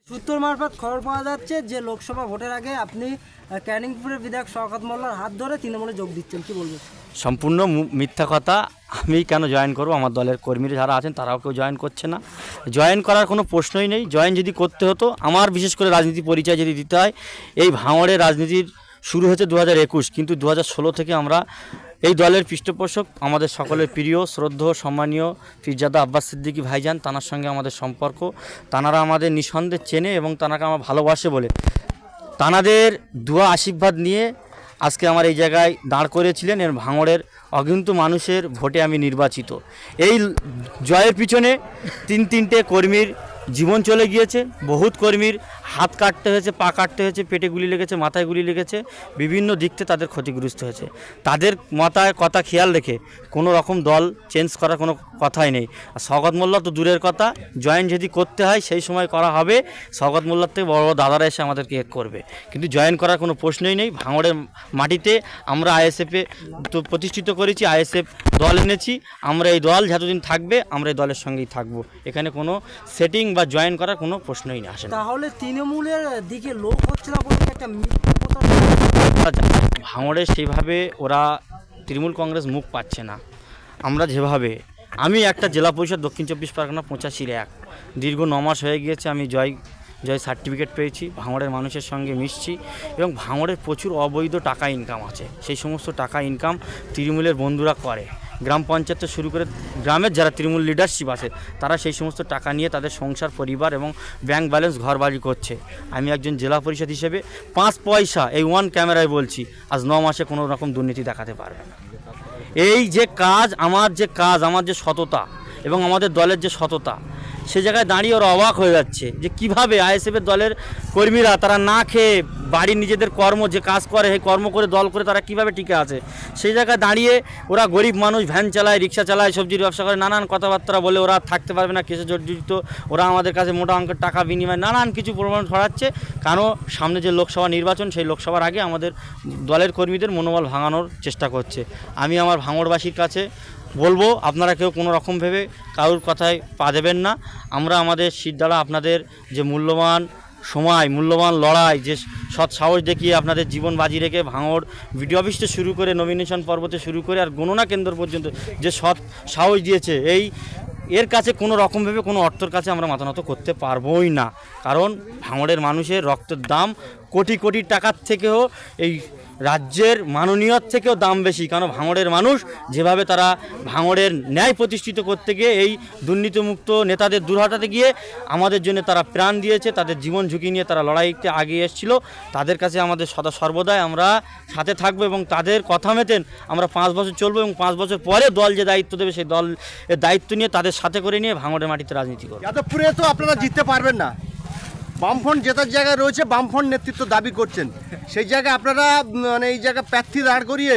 সূত্র মারফত খবর পাওয়া যাচ্ছে যে লোকসভা ভোটের আগে আপনি ক্যানিংপুরের বিধায়ক শওকত মোল্লার হাত ধরে তৃণমূলে যোগ দিচ্ছেন, কি বলবেন? সম্পূর্ণ মিথ্যা কথা। আমি কেন জয়েন করব? আমার দলের কর্মীরা যারা আছেন তারাও কেউ জয়েন করছে না। জয়েন করার কোনো প্রশ্নই নেই। জয়েন যদি করতে হতো, আমার বিশেষ করে রাজনীতি পরিচয় যদি দিতে হয়, এই ভাঙড়ের রাজনীতির শুরু হয়েছে 2021, কিন্তু 2016 থেকে আমরা এই দলের পৃষ্ঠপোষক। আমাদের সকলের প্রিয় শ্রদ্ধেয় সম্মানীয় পীরজাদা আব্বাস সিদ্দিকী ভাইজান, তানার সঙ্গে আমাদের সম্পর্ক। তানারা আমাদের নিঃসন্দেহে চেনে এবং তানাকে আমার ভালোবাসে বলে তানাদের দুয়া আশীর্বাদ নিয়ে আজকে আমার এই জায়গায় দাঁড় করেছিলেন। এর ভাঙড়ের অগণিত মানুষের ভোটে আমি নির্বাচিত। এই জয়ের পিছনে তিনটে কর্মীর জীবন চলে গিয়েছে। বহুত কর্মীর হাত কাটতে হয়েছে, পা কাটতে হয়েছে, পেটে গুলি লেগেছে, মাথায় গুলি লেগেছে, বিভিন্ন দিক থেকে তাদের ক্ষতিগ্রস্ত হয়েছে। তাদের মাথায় কথা খেয়াল রেখে কোনো রকম দল চেঞ্জ করার কোনো কথাই নেই। আর শওকত মোল্লা তো দূরের কথা, জয়েন যদি করতে হয় সেই সময় করা হবে। শওকত মোল্লার থেকে বড় বড় দাদারা এসে আমাদেরকে করবে, কিন্তু জয়েন করার কোনো প্রশ্নই নেই। ভাঙড়ের মাটিতে আমরা আইএসএফে তো প্রতিষ্ঠিত করেছি, আইএসএফ দল এনেছি। আমরা এই দল যতদিন থাকবে আমরা এই দলের সঙ্গেই থাকবো। এখানে কোনো সেটিং বা জয়েন করার কোনো প্রশ্নই না আসে না। তাহলে তৃণমূলের দিকে লোক হচ্ছে না বলে একটা মিথ্যা প্রচার। ভাঙড়ে সেইভাবে ওরা তৃণমূল কংগ্রেস মুখ পাচ্ছে না। আমরা যেভাবে, আমি একটা জেলা পরিষদ দক্ষিণ 24 পরগনা 85-1 দীর্ঘ 9 মাস হয়ে গিয়েছে আমি জয় সার্টিফিকেট পেয়েছি। ভাঙড়ের মানুষের সঙ্গে মিশছি এবং ভাঙড়ের প্রচুর অবৈধ টাকা ইনকাম আছে। সেই সমস্ত টাকা ইনকাম তৃণমূলের বন্ধুরা করে। গ্রাম পঞ্চায়েত শুরু করে গ্রামের যারা তৃণমূল লিডারশিপ আছে তারা সেই সমস্ত টাকা নিয়ে তাদের সংসার, পরিবার এবং ব্যাংক ব্যালেন্স, ঘর বাড়ি করছে। আমি একজন জেলা পরিষদ হিসেবে 5 পয়সা, এই ওয়ান ক্যামেরায় বলছি, আজ 9 মাসে কোনো রকম দুর্নীতি দেখাতে পারবে না। এই যে কাজ, আমার যে সততা এবং আমাদের দলের যে সততা, সে জায়গায় দাঁড়িয়ে ওরা অবাক হয়ে যাচ্ছে যে কিভাবে আইএসএফের দলের কর্মীরা তারা না খেয়ে বাড়ির নিজেদের কর্ম যে কাজ করে, সেই কর্ম করে দল করে তারা কিভাবে টিকে আছে। সেই জায়গায় দাঁড়িয়ে ওরা গরিব মানুষ, ভ্যান চালায়, রিক্সা চালায়, সবজির ব্যবসা করে, নানান কথাবার্তা বলে ওরা থাকতে পারবে না, কেসে জর্জরিত, ওরা আমাদের কাছে মোটা অঙ্কের টাকা বিনিময় নানান কিছু প্রমাণ ছড়াচ্ছে। কারণ সামনে যে লোকসভা নির্বাচন, সেই লোকসভার আগে আমাদের দলের কর্মীদের মনোবল ভাঙানোর চেষ্টা করছে। আমি আমার ভাঙড়বাসীর কাছে বলবো, আপনারা কেউ কোনো রকম ভেবে কারোর কথায় পা দেবেন না। আমরা আমাদের সিট দ্বারা আপনাদের যে মূল্যবান সময়, মূল্যবান লড়াই, যে সৎ সাহস দেখিয়ে আপনাদের জীবন বাজি রেখে ভাঙড় ভিডিও অফিস থেকে শুরু করে নমিনেশন পর্বতে শুরু করে আর গণনা কেন্দ্র পর্যন্ত যে সৎ সাহস দিয়েছে, এর কাছে কোনো রকমভাবে কোনো অর্থের কাছে আমরা মাথা নত করতে পারবোই না। কারণ ভাঙড়ের মানুষের রক্তের দাম কোটি কোটি টাকার থেকেও, এই রাজ্যের মাননীয়র থেকেও দাম বেশি। কারণ ভাঙড়ের মানুষ যেভাবে তারা ভাঙড়ের ন্যায় প্রতিষ্ঠিত করতে গিয়ে, এই দুর্নীতিমুক্ত নেতাদের দূর হটাতে গিয়ে আমাদের জন্য তারা প্রাণ দিয়েছে, তাদের জীবন ঝুঁকি নিয়ে তারা লড়াইতে আগিয়ে এসেছিল। তাদের কাছে আমাদের সদা সর্বদাই আমরা সাথে থাকবো এবং তাদের কথা মেতেন আমরা 5 বছর চলবো এবং 5 বছর পরে দল যে দায়িত্ব দেবে সেই দল দায়িত্ব নিয়ে তাদের সাথে করে নিয়ে ভাঙড়ের মাটিতে রাজনীতি করবো। যাদবপুরে তো আপনারা জিততে পারবেন না, বামফ্রন্ট জেতার জায়গায় রয়েছে, বামফ্রন্ট নেতৃত্ব দাবি করছেন, সেই জায়গায় আপনারা মানে এই জায়গায় প্রার্থী দাঁড় করিয়ে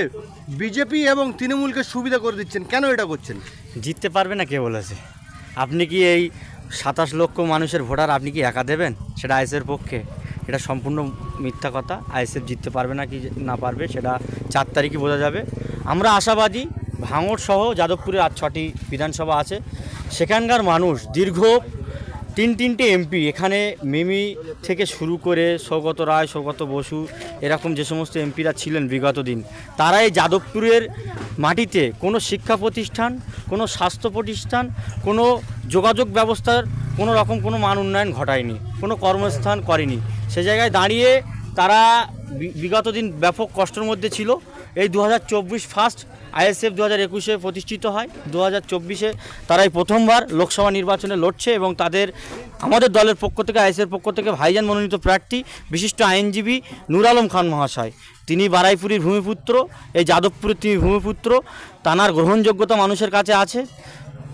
বিজেপি এবং তৃণমূলকে সুবিধা করে দিচ্ছেন, কেন এটা করছেন? জিততে পারবে না কে বলেছে? আপনি কি এই 27 লক্ষ মানুষের ভোটার আপনি কি একা দেবেন সেটা আইএসএফের পক্ষে? এটা সম্পূর্ণ মিথ্যা কথা। আইএসএফ জিততে পারবে না কি না পারবে সেটা 4 তারিখই বোঝা যাবে। আমরা আশাবাদী, ভাঙড় সহ যাদবপুরে আর 6টি বিধানসভা আছে, সেখানকার মানুষ দীর্ঘ তিনটে এমপি, এখানে মিমি থেকে শুরু করে সৌগত রায়, সৌগত বসু, এরকম যে সমস্ত এমপিরা ছিলেন বিগত দিন, তারা এই যাদবপুরের মাটিতে কোনো শিক্ষা প্রতিষ্ঠান, কোনো স্বাস্থ্য প্রতিষ্ঠান, কোনো যোগাযোগ ব্যবস্থার কোনো রকম কোনো মান উন্নয়ন ঘটায়নি, কোনো কর্মস্থান করেনি। সে জায়গায় দাঁড়িয়ে তারা বিগত দিন ব্যাপক কষ্টের মধ্যে ছিল। এই 2024 ফার্স্ট আইএসএফ 2021-এ প্রতিষ্ঠিত হয়, 2024-এ তারাই প্রথমবার লোকসভা নির্বাচনে লড়ছে এবং আমাদের দলের পক্ষ থেকে, আইএসএফের পক্ষ থেকে ভাইজান মনোনীত প্রার্থী বিশিষ্ট আইনজীবী নূর আলম খান মহাশয়, তিনি বারাইপুরীর ভূমিপুত্র, এই যাদবপুরের তিনি ভূমিপুত্র। তানার গ্রহণযোগ্যতা মানুষের কাছে আছে,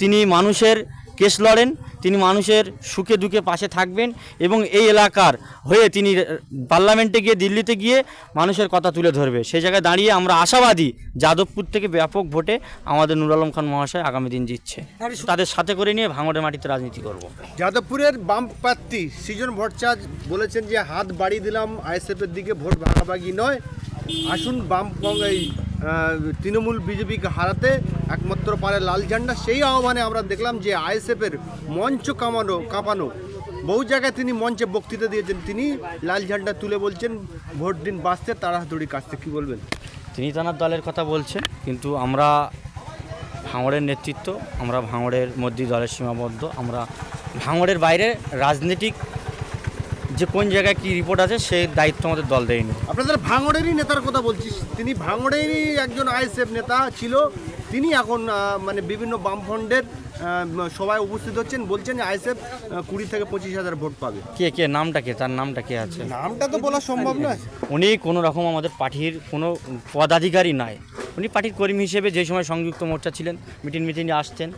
তিনি মানুষের কেস লড়েন, তিনি মানুষের সুখে দুঃখে পাশে থাকবেন এবং এই এলাকার হয়ে তিনি পার্লামেন্টে গিয়ে, দিল্লিতে গিয়ে মানুষের কথা তুলে ধরবে। সেই জায়গায় দাঁড়িয়ে আমরা আশাবাদী যাদবপুর থেকে ব্যাপক ভোটে আমাদের নূর আলম খান মহাশয় আগামী দিন জিতছে। তাদের সাথে করে নিয়ে ভাঙড়ের মাটিতে রাজনীতি করব। যাদবপুরের বাম প্রার্থী সৃজন ভট্টাচার্য বলেছেন যে হাত বাড়িয়ে দিলাম, আইএসএফের দিকে ভোট ভাগাভাগি নয়, আসুন বাম এই তৃণমূল বিজেপিকে হারাতে একমাত্র পারে লাল ঝান্ডা। সেই আহ্বানে আমরা দেখলাম যে আইএসএফের মঞ্চ কাঁপানো বহু জায়গায় তিনি মঞ্চে বক্তৃতা দিয়েছেন, তিনি লাল ঝান্ডা তুলে বলছেন ভোট দিন বাঁচতে তাড়াতাড়ি কাটতে, কি বলবেন? তিনি তাঁর দলের কথা বলছেন, কিন্তু আমরা ভাঙড়ের নেতৃত্ব, আমরা ভাঙড়ের মধ্যেই দলের সীমাবদ্ধ। আমরা ভাঙড়ের বাইরে রাজনৈতিক যে কোন জায়গায় কী রিপোর্ট আছে সেই দায়িত্ব আমাদের দল দেয়নি। আপনাদের ভাঙড়েরই নেতার কথা বলছি, তিনি ভাঙড়েরই একজন আইএসএফ নেতা ছিল, তিনি এখন মানে বিভিন্ন বামফ্রন্টের সবাই উপস্থিত হচ্ছেন, বলছেন আইএসএফ 20 থেকে 25,000 ভোট পাবে। কে নামটা কে, তার নামটা কে আছে? নামটা তো বলা সম্ভব নয়। উনি কোনো রকম আমাদের পার্টির কোনো পদাধিকারী নয়, উনি পার্টির কর্মী হিসেবে যে সময় সংযুক্ত মোর্চা ছিলেন মিটিংয়ে আসতেন,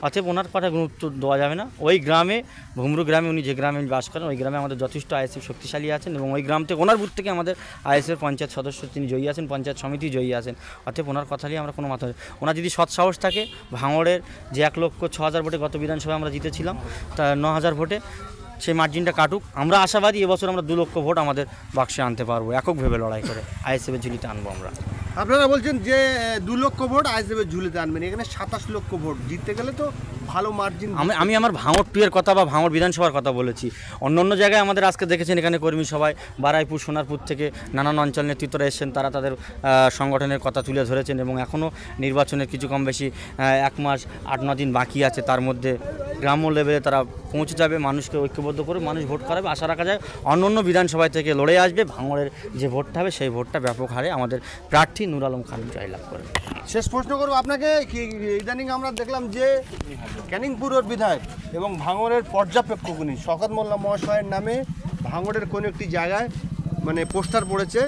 অতএব ওনার কথা গুরুত্ব দেওয়া যাবে না। ওই গ্রামে, ভুমরু গ্রামে, উনি যে গ্রামে বাস করেন ওই গ্রামে আমাদের যথেষ্ট আইএসএফ শক্তিশালী আছেন, এবং ওই গ্রাম থেকে ওনার বুথ থেকে আমাদের আইএসএফ পঞ্চায়েত সদস্য তিনি জয়ী আছেন, পঞ্চায়েত সমিতি জয়ী আছেন। অতএব ওনার কথা নিয়ে আমরা কোনো মাথা, ওনার যদি সৎ সাহস থাকে, ভাঙড়ের যে 1,06,000 ভোটে গত বিধানসভায় আমরা জিতেছিলাম, তা 9,000 ভোটে সেই মার্জিনটা কাটুক। আমরা আশাবাদী এবছর আমরা 2 লক্ষ ভোট আমাদের বাক্সে আনতে পারবো, এককভাবে লড়াই করে আইএসএফের ঝুলিতে আনবো আমরা। আপনারা বলছেন যে 2 লক্ষ ভোট আইএসএফের ঝুলিতে আনবেন, এখানে 27 লক্ষ ভোট জিততে গেলে তো ভালো মার্জিন। আমি আমার ভাঙড় 2 এর কথা বা ভাঙড় বিধানসভার কথা বলেছি। অন্য জায়গায় আমাদের আজকে দেখেছেন এখানে কর্মী সভায় বারাইপুর, সোনারপুর থেকে নানান অঞ্চল নেতৃত্বরা এসেছেন, তারা তাদের সংগঠনের কথা তুলে ধরেছেন, এবং এখনও নির্বাচনের কিছু কম বেশি 1 মাস 8-9 দিন বাকি আছে। তার মধ্যে গ্রাম্য লেভেলে তারা পৌঁছে যাবে, মানুষকে ঐক্যবদ্ধ করে মানুষ ভোট করাবে। আশা রাখা যায় অন্য বিধানসভায় থেকে লড়ে আসবে, ভাঙড়ের যে ভোটটা হবে সেই ভোটটা ব্যাপক হারে আমাদের প্রার্থী নূর আলম খান জয়লাভ করবে। শেষ প্রশ্ন করবো আপনাকে, কি ইদানিং আমরা দেখলাম যে ক্যানিংপুরের বিধায়ক এবং ভাঙড়ের পর্যবেক্ষক শওকত মোল্লা মহাশয়ের নামে ভাঙড়ের কোনো একটি জায়গায় মানে পোস্টার পড়েছে,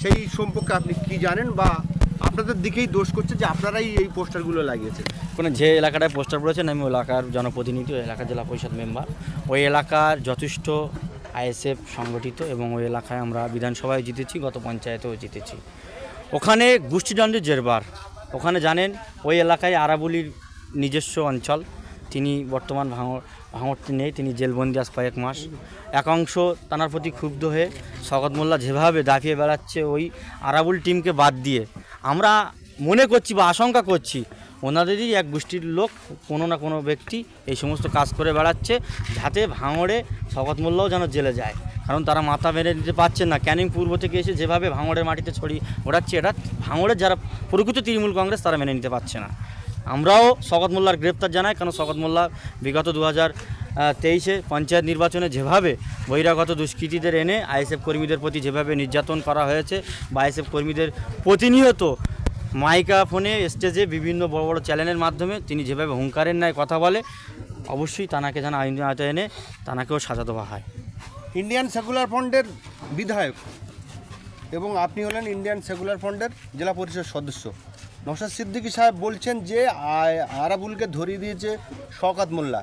সেই সম্পর্কে আপনি কি জানেন, বা আপনাদের দিকেই দোষ করছে যে আপনারাই এই পোস্টারগুলো লাগিয়েছেন? কোনো যে এলাকাটায় পোস্টার পড়েছেন, আমি ওই এলাকার জনপ্রতিনিধি, ওই এলাকার জেলা পরিষদ মেম্বার, ওই এলাকার যথেষ্ট আইএসএফ সংগঠিত, এবং ওই এলাকায় আমরা বিধানসভায় জিতেছি, গত পঞ্চায়েতেও জিতেছি। ওখানে গোষ্ঠীদ্বন্দ্বের জেরবার, ওখানে জানেন ওই এলাকায় আরাবুলির নিজস্ব অঞ্চল, তিনি বর্তমান ভাঙড়তে নেই, তিনি জেলবন্দি আজ কয়েক মাস। একাংশ তার প্রতি ক্ষুব্ধ হয়ে শওকত মোল্লা যেভাবে দাপিয়ে বেড়াচ্ছে ওই আরাবুল টিমকে বাদ দিয়ে, আমরা মনে করছি বা আশঙ্কা করছি ওনাদেরই এক গোষ্ঠীর লোক, কোনো না কোনো ব্যক্তি এই সমস্ত কাজ করে বেড়াচ্ছে, যাতে ভাঙড়ে শওকত মোল্লাও যেন জেলে যায়, কারণ তারা মাথা মেনে নিতে পারছেন না। ক্যানিং পূর্ব থেকে এসে যেভাবে ভাঙড়ের মাটিতে ছড়িয়ে ওড়াচ্ছে, এটা ভাঙড়ের যারা প্রকৃত তৃণমূল কংগ্রেস তারা মেনে নিতে পারছে না। আমরাও শওকত মোল্লার গ্রেপ্তার জানাই, কারণ শওকত মোল্লা বিগত 2023 পঞ্চায়েত নির্বাচনে যেভাবে বহিরাগত দুষ্কৃতীদের এনে আইএসএফ কর্মীদের প্রতি যেভাবে নির্যাতন করা হয়েছে, বা আইএসএফ কর্মীদের প্রতিনিয়ত মাইকা ফোনে, স্টেজে, বিভিন্ন বড় বড় চ্যানেলের মাধ্যমে তিনি যেভাবে হুঙ্কারের ন্যায় কথা বলে, অবশ্যই তানাকে যেন আইন আওতায় এনে তানাকেও সাজা দেওয়া হয়। ইন্ডিয়ান সেকুলার ফ্রন্টের বিধায়ক এবং আপনি হলেন ইন্ডিয়ান সেকুলার ফ্রন্টের জেলা পরিষদ সদস্য, নওশাদ সিদ্দিকী সাহেব বলছেন যে আরাবুলকে ধরিয়ে দিয়েছে শওকত মোল্লা,